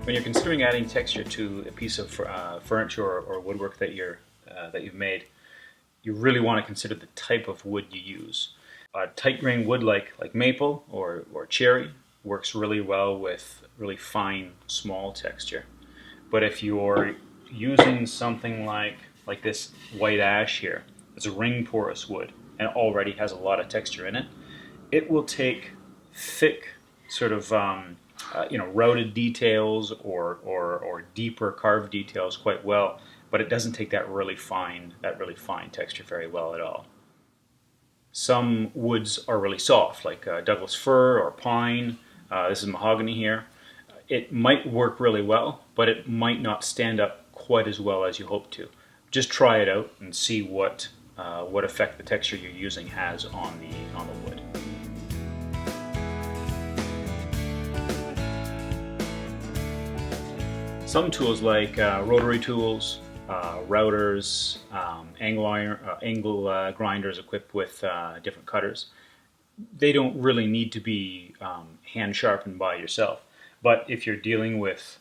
When you're considering adding texture to a piece of furniture or woodwork that you've made, you really want to consider the type of wood you use. A tight grain wood like maple or cherry works really well with really fine, small texture. But if you're using something like this white ash here, it's a ring porous wood and already has a lot of texture in it, it will take thick sort of routed details or deeper carved details quite well, but it doesn't take that really fine texture very well at all. Some woods are really soft, like Douglas fir or pine. This is mahogany here. It might work really well, but it might not stand up quite as well as you hope to. Just try it out and see what effect the texture you're using has on the wood. Some tools like rotary tools, routers, angle grinders equipped with different cutters, they don't really need to be hand sharpened by yourself. But if you're dealing with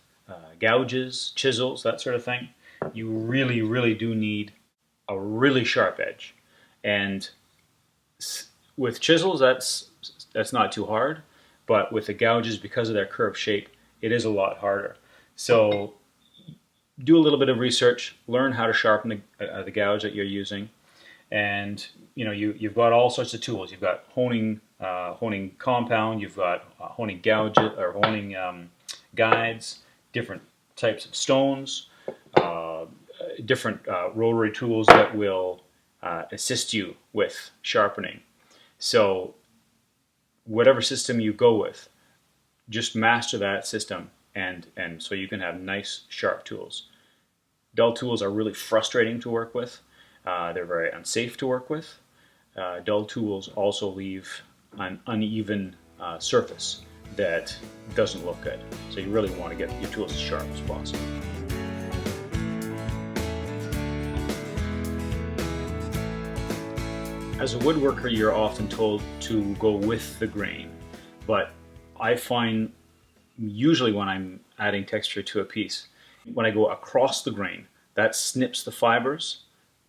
gouges, chisels, that sort of thing, you really do need a really sharp edge. And with chisels, that's not too hard, but with the gouges, because of their curved shape, it is a lot harder. So do a little bit of research, learn how to sharpen the gouge that you're using, and you've got all sorts of tools. You've got honing compound, you've got honing gouge or honing guides, different types of stones, different rotary tools that will assist you with sharpening. So whatever system you go with, just master that system. And so you can have nice, sharp tools. Dull tools are really frustrating to work with. They're very unsafe to work with. Dull tools also leave an uneven surface that doesn't look good. So you really want to get your tools as sharp as possible. As a woodworker, you're often told to go with the grain, but I find usually when I'm adding texture to a piece, when I go across the grain, that snips the fibers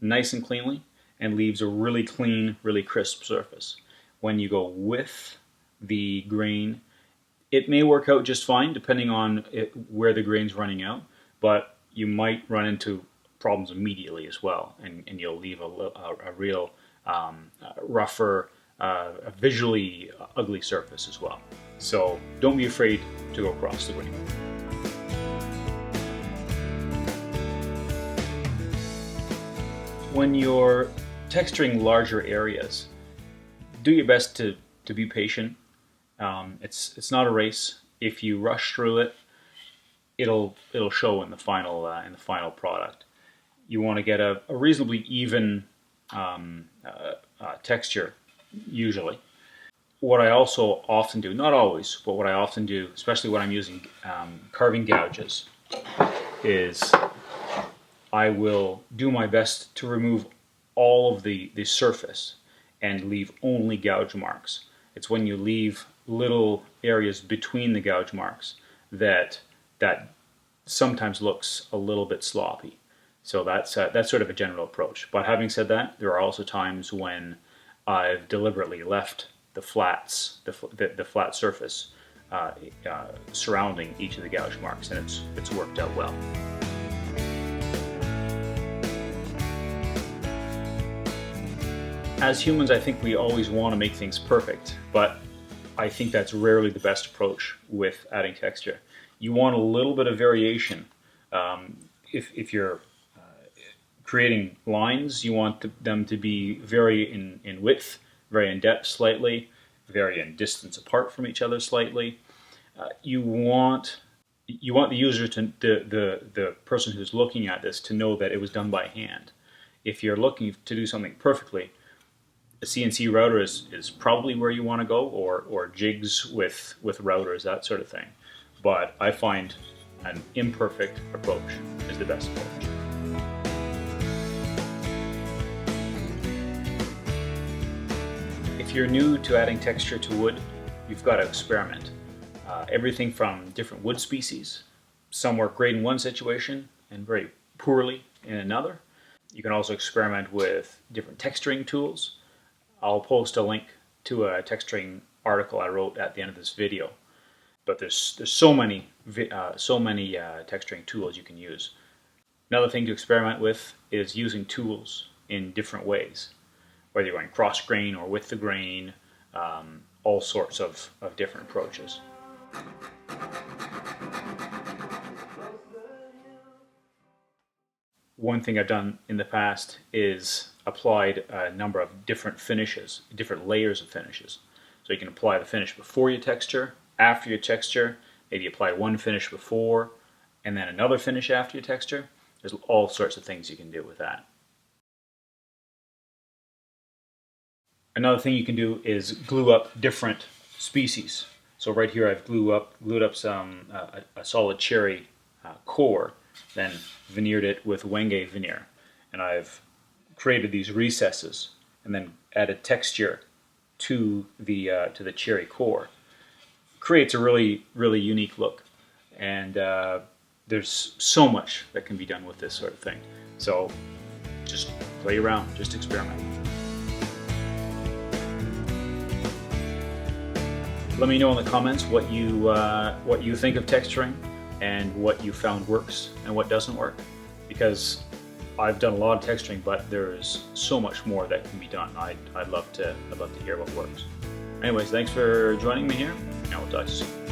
nice and cleanly and leaves a really clean, really crisp surface. When you go with the grain, it may work out just fine depending on where the grain's running out, but you might run into problems immediately as well, and you'll leave a real rougher, visually ugly surface as well. So don't be afraid to go across the grain. When you're texturing larger areas, do your best to be patient. It's not a race. If you rush through it, it'll show in the final product. You want to get a reasonably even texture usually. What I also often do, not always, but what I often do, especially when I'm using carving gouges, is I will do my best to remove all of the surface and leave only gouge marks. It's when you leave little areas between the gouge marks that sometimes looks a little bit sloppy. So that's sort of a general approach. But having said that, there are also times when I've deliberately left the flats, the flat surface surrounding each of the gouge marks, and it's worked out well. As humans, I think we always want to make things perfect, but I think that's rarely the best approach with adding texture. You want a little bit of variation. If you're creating lines, you want them to be vary in width, vary in depth slightly, vary in distance apart from each other slightly. You want the user the person who's looking at this to know that it was done by hand. If you're looking to do something perfectly, a CNC router is probably where you want to go, or jigs with routers, that sort of thing. But I find an imperfect approach is the best approach. If you're new to adding texture to wood, you've got to experiment. Everything from different wood species, Some work great in one situation and very poorly in another. You can also experiment with different texturing tools. I'll post a link to a texturing article I wrote at the end of this video. But there's so many texturing tools you can use. Another thing to experiment with is using tools in different ways, whether you're going cross grain or with the grain, all sorts of different approaches. One thing I've done in the past is applied a number of different finishes, different layers of finishes. So you can apply the finish before you texture, after you texture, maybe apply one finish before, and then another finish after you texture. There's all sorts of things you can do with that. Another thing you can do is glue up different species. So right here I've glued up some a solid cherry core, then veneered it with Wenge veneer, and I've created these recesses and then added texture to the cherry core. Creates a really unique look, and there's so much that can be done with this sort of thing. So just play around, just experiment. Let me know in the comments what you think of texturing and what you found works and what doesn't work, because I've done a lot of texturing, but there's so much more that can be done. I'd love to hear what works. Anyways, thanks for joining me here, and we'll talk to you soon.